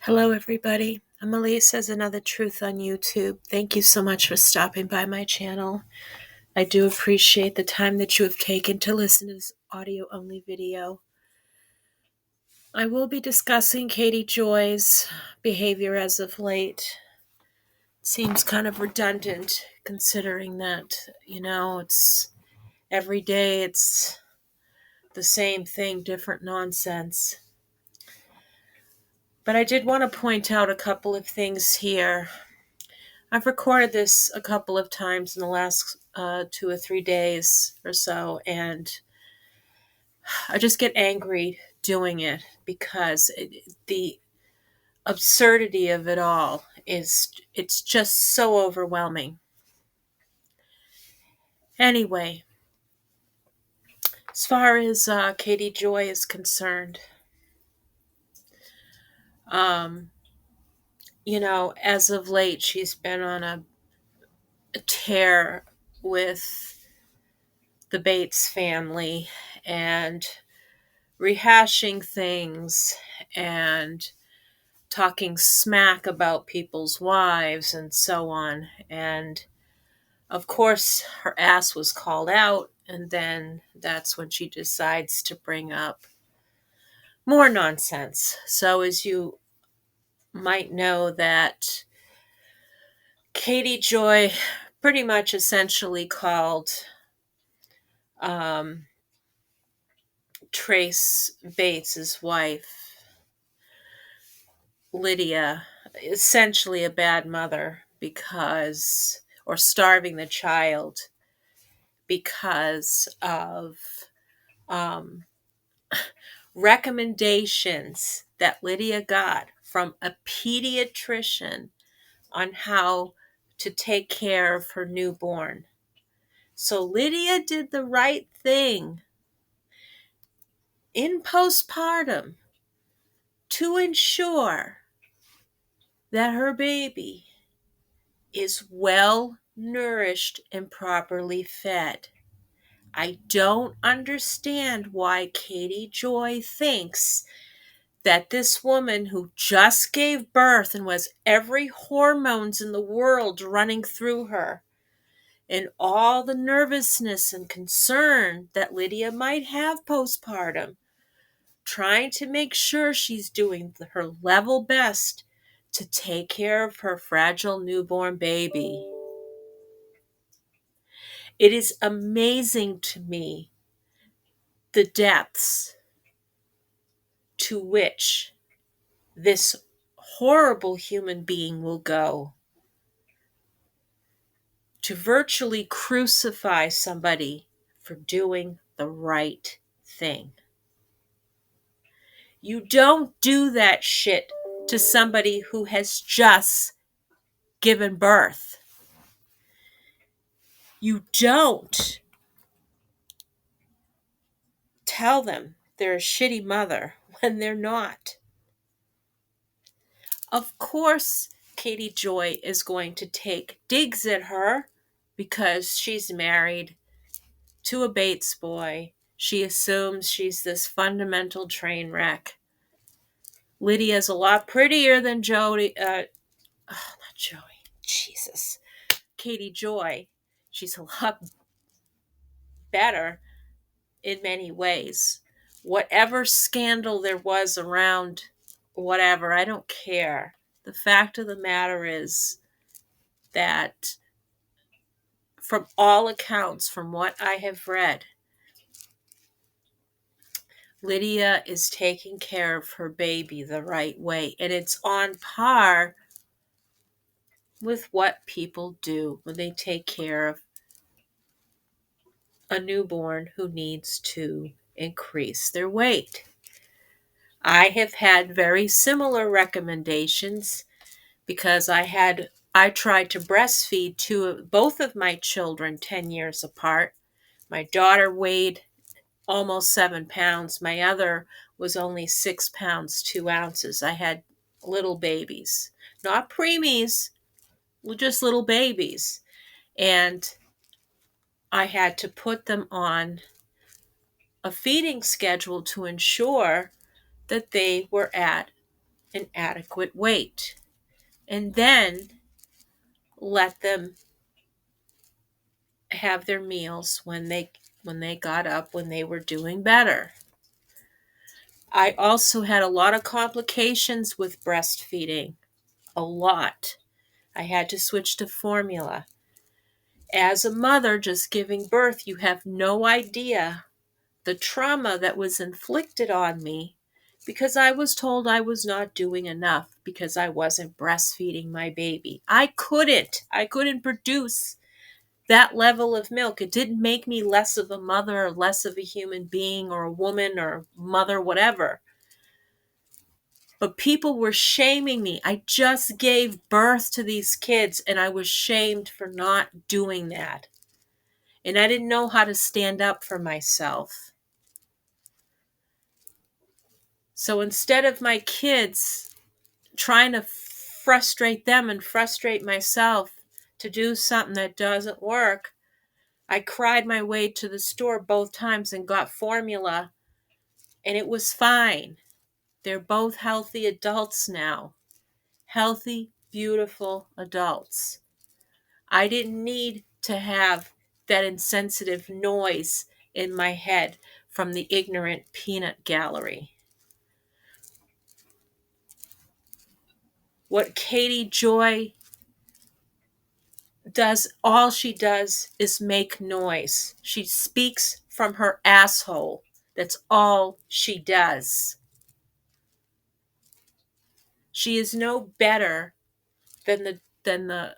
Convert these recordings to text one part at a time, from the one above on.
Hello, everybody. I'm Elise Says Another Truth on YouTube. Thank you so much for stopping by my channel. I do appreciate the time that you have taken to listen to this audio-only video. I will be discussing Katie Joy's behavior as of late. It seems kind of redundant considering that, it's every day it's the same thing, different nonsense. But I did want to point out a couple of things here. I've recorded this a couple of times in the last 2 or 3 days or so, and I just get angry doing it because the absurdity of it all it's just so overwhelming. Anyway, as far as Katie Joy is concerned, as of late, she's been on a tear with the Bates family and rehashing things and talking smack about people's wives and so on. And of course, her ass was called out, and then that's when she decides to bring up more nonsense. So as you might know, that Katie Joy pretty much essentially called Trace Bates's wife, Lydia, essentially a bad mother or starving the child because of recommendations that Lydia got from a pediatrician on how to take care of her newborn. So Lydia did the right thing in postpartum to ensure that her baby is well nourished and properly fed. I don't understand why Katie Joy thinks that this woman who just gave birth and was every hormones in the world running through her, and all the nervousness and concern that Lydia might have postpartum, trying to make sure she's doing her level best to take care of her fragile newborn baby. It is amazing to me the depths to which this horrible human being will go to virtually crucify somebody for doing the right thing. You don't do that shit to somebody who has just given birth. You don't tell them they're a shitty mother when they're not. Of course, Katie Joy is going to take digs at her because she's married to a Bates boy. She assumes she's this fundamental train wreck. Lydia's a lot prettier than Jody. Not Joey. Jesus. Katie Joy. She's a lot better in many ways. Whatever scandal there was around whatever, I don't care. The fact of the matter is that from all accounts, from what I have read, Lydia is taking care of her baby the right way. And it's on par with what people do when they take care of a newborn who needs to increase their weight. I have had very similar recommendations because I tried to breastfeed both of my children 10 years apart. My daughter weighed almost 7 pounds. My other was only 6 pounds, 2 ounces. I had little babies, not preemies, just little babies. And I had to put them on a feeding schedule to ensure that they were at an adequate weight. And then let them have their meals when they got up, when they were doing better. I also had a lot of complications with breastfeeding. A lot. I had to switch to formula. As a mother just giving birth, you have no idea the trauma that was inflicted on me because I was told I was not doing enough because I wasn't breastfeeding my baby. I couldn't produce that level of milk. It didn't make me less of a mother or less of a human being or a woman or mother, whatever. But people were shaming me. I just gave birth to these kids and I was shamed for not doing that. And I didn't know how to stand up for myself. So instead of my kids trying to frustrate them and frustrate myself to do something that doesn't work, I cried my way to the store both times and got formula, and it was fine. They're both healthy adults now. Healthy, beautiful adults. I didn't need to have that insensitive noise in my head from the ignorant peanut gallery. What Katie Joy does, all she does is make noise. She speaks from her asshole. That's all she does. She is no better than the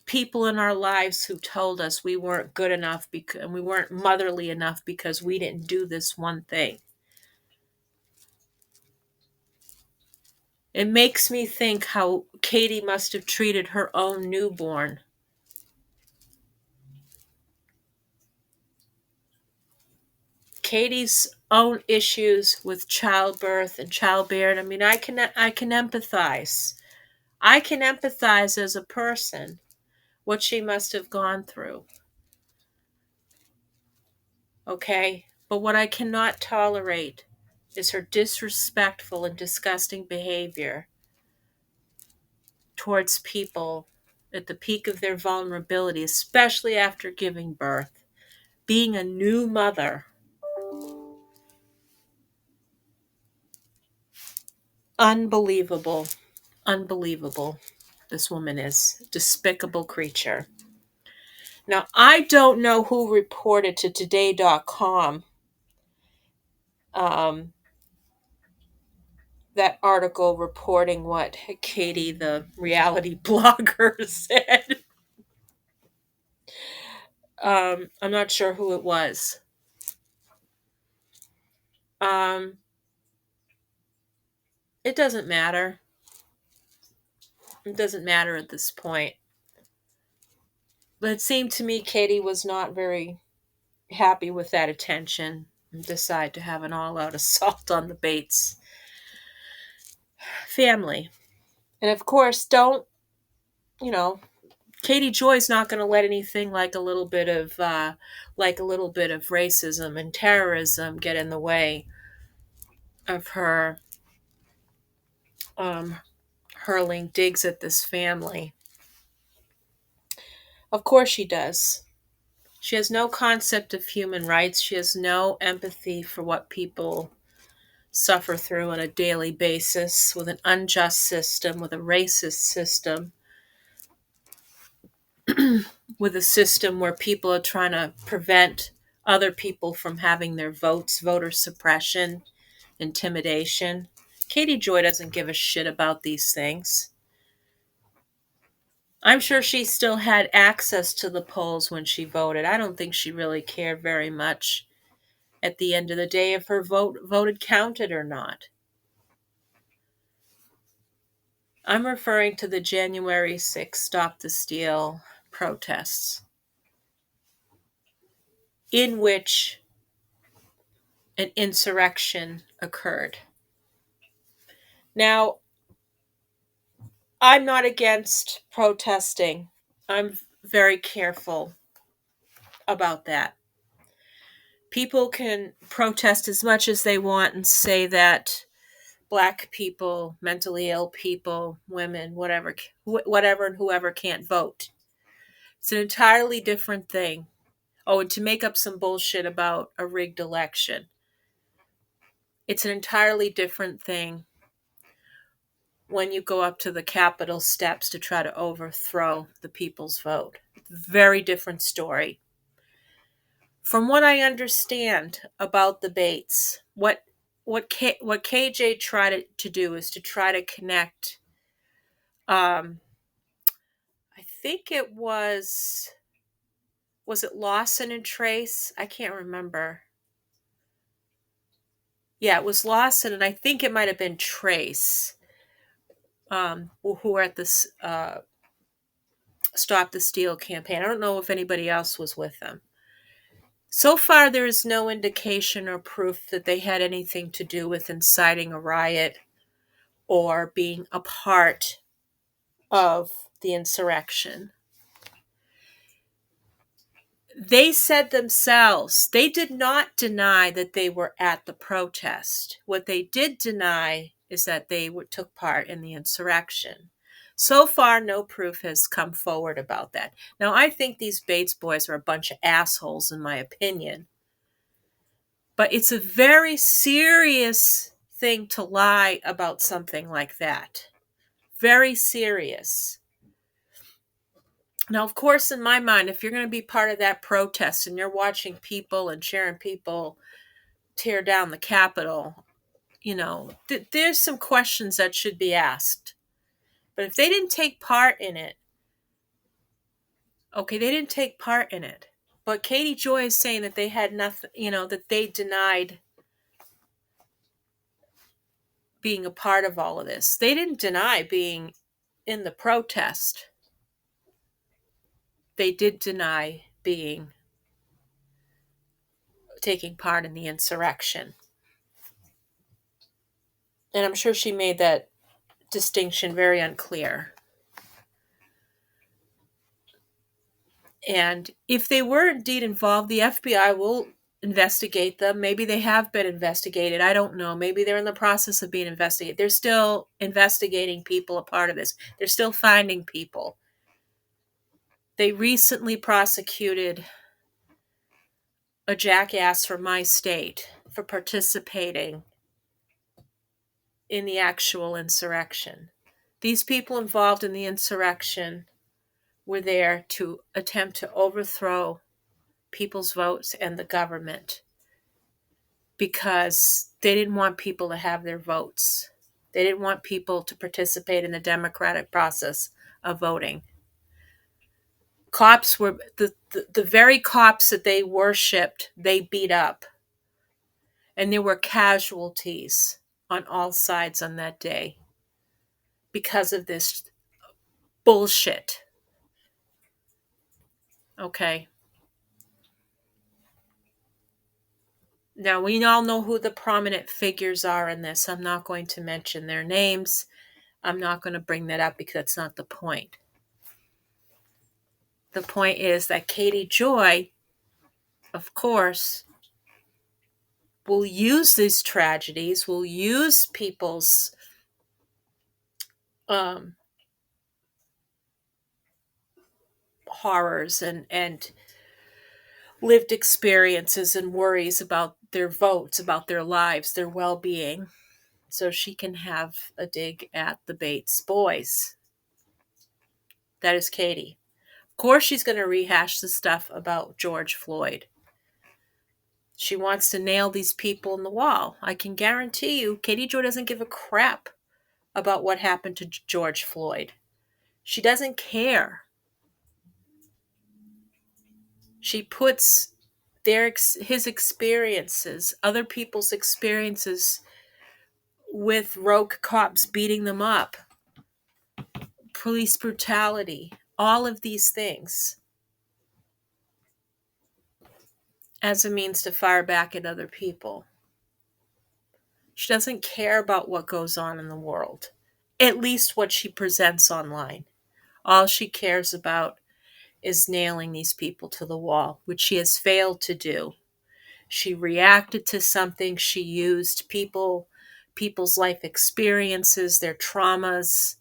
people in our lives who told us we weren't good enough and we weren't motherly enough because we didn't do this one thing. It makes me think how Katie must have treated her own newborn. Katie's own issues with childbirth and childbearing. I mean, I can empathize. I can empathize as a person what she must have gone through. Okay? But what I cannot tolerate is her disrespectful and disgusting behavior towards people at the peak of their vulnerability, especially after giving birth. Being a new mother. Unbelievable. Unbelievable. This woman is a despicable creature. Now, I don't know who reported to today.com that article reporting what Katie, the reality blogger, said. I'm not sure who it was. It doesn't matter. It doesn't matter at this point. But it seemed to me Katie was not very happy with that attention and decided to have an all-out assault on the Bates family. And of course, Katie Joy's not going to let anything like a little bit of racism and terrorism get in the way of her hurling digs at this family. Of course she does. She has no concept of human rights. She has no empathy for what people suffer through on a daily basis with an unjust system, with a racist system, with a system where people are trying to prevent other people from having their votes, voter suppression, intimidation. Katie Joy doesn't give a shit about these things. I'm sure she still had access to the polls when she voted. I don't think she really cared very much at the end of the day if her voted counted or not. I'm referring to the January 6th Stop the Steal protests, in which an insurrection occurred. Now, I'm not against protesting. I'm very careful about that. People can protest as much as they want and say that Black people, mentally ill people, women, whatever and whoever can't vote. It's an entirely different thing. Oh, and to make up some bullshit about a rigged election. It's an entirely different thing when you go up to the Capitol steps to try to overthrow the people's vote. Very different story. From what I understand about the Bates, what KJ tried to do is to try to connect. I think it was it Lawson and Trace? I can't remember. Yeah, it was Lawson, and I think it might have been Trace, who were at this Stop the Steal campaign. I don't know if anybody else was with them. So far, there is no indication or proof that they had anything to do with inciting a riot or being a part of the insurrection. They said themselves, they did not deny that they were at the protest. What they did deny is that they took part in the insurrection. So far, no proof has come forward about that. Now, I think these Bates boys are a bunch of assholes, in my opinion. But it's a very serious thing to lie about something like that. Very serious. Now, of course, in my mind, if you're going to be part of that protest and you're watching people and cheering people tear down the Capitol, there's some questions that should be asked. But if they didn't take part in it, okay, they didn't take part in it. But Katie Joy is saying that they had nothing, that they denied being a part of all of this. They didn't deny being in the protest. They did deny taking part in the insurrection. And I'm sure she made that distinction very unclear. And if they were indeed involved, the FBI will investigate them. Maybe they have been investigated. I don't know. Maybe they're in the process of being investigated. They're still investigating people a part of this. They're still finding people. They recently prosecuted a jackass from my state for participating in the actual insurrection. These people involved in the insurrection were there to attempt to overthrow people's votes and the government because they didn't want people to have their votes. They didn't want people to participate in the democratic process of voting. Cops were the very cops that they worshipped, they beat up. And there were casualties on all sides on that day because of this bullshit. Okay. Now, we all know who the prominent figures are in this. I'm not going to mention their names. I'm not going to bring that up because that's not the point. The point is that Katie Joy, of course, will use these tragedies, will use people's horrors and lived experiences and worries about their votes, about their lives, their well-being, so she can have a dig at the Bates boys. That is Katie. Of course, she's going to rehash the stuff about George Floyd. She wants to nail these people in the wall. I can guarantee you, Katie Joy doesn't give a crap about what happened to George Floyd. She doesn't care. She puts his experiences, other people's experiences with rogue cops beating them up, police brutality, all of these things as a means to fire back at other people. She doesn't care about what goes on in the world, at least what she presents online. All she cares about is nailing these people to the wall, which she has failed to do. She reacted to something. She used people people's life experiences, their traumas,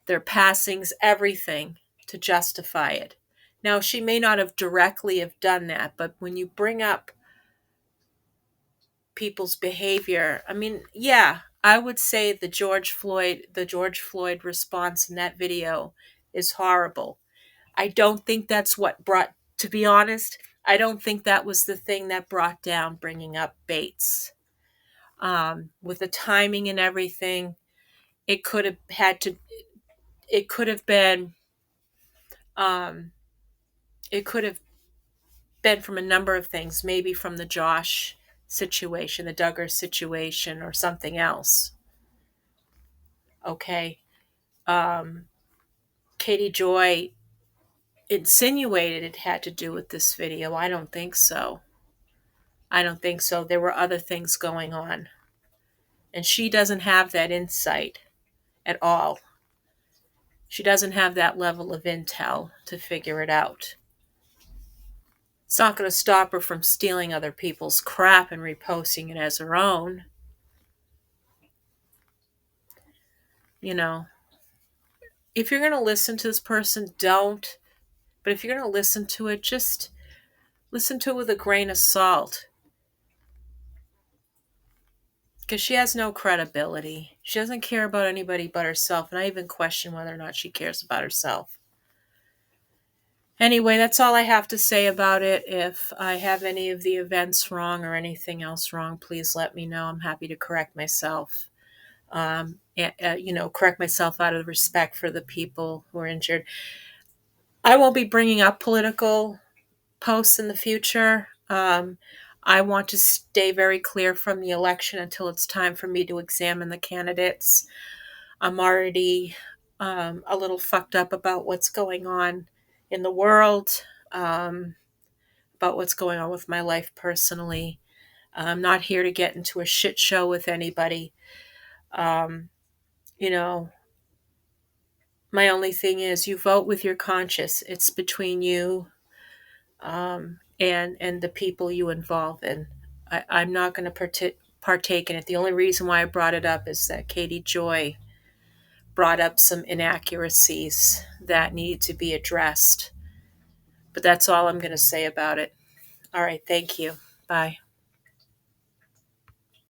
their passings, everything to justify it. Now, she may not have directly have done that, but when you bring up people's behavior, I mean, yeah, I would say the George Floyd response in that video is horrible. I don't think that's what brought, to be honest, I don't think that was the thing that brought down bringing up Bates. With the timing and everything, it could have had to, it could have been, um, it could have been from a number of things, maybe from the Josh situation, the Duggar situation, or something else. Okay. Um, Katie Joy insinuated it had to do with this video. I don't think so. I don't think so. There were other things going on. And she doesn't have that insight at all. She doesn't have that level of intel to figure it out. It's not going to stop her from stealing other people's crap and reposting it as her own. You know, if you're going to listen to this person, don't. But if you're going to listen to it, just listen to it with a grain of salt. Because she has no credibility. She doesn't care about anybody but herself. And I even question whether or not she cares about herself. Anyway, that's all I have to say about it. If I have any of the events wrong or anything else wrong, please let me know. I'm happy to correct myself. Correct myself out of respect for the people who are injured. I won't be bringing up political posts in the future. I want to stay very clear from the election until it's time for me to examine the candidates. I'm already a little fucked up about what's going on in the world, about what's going on with my life personally. I'm not here to get into a shit show with anybody. You know, my only thing is you vote with your conscience. It's between you and the people you involve in. I'm not going to partake in it. The only reason why I brought it up is that Katie Joy brought up some inaccuracies that need to be addressed. But that's all I'm going to say about it. All right, thank you. Bye.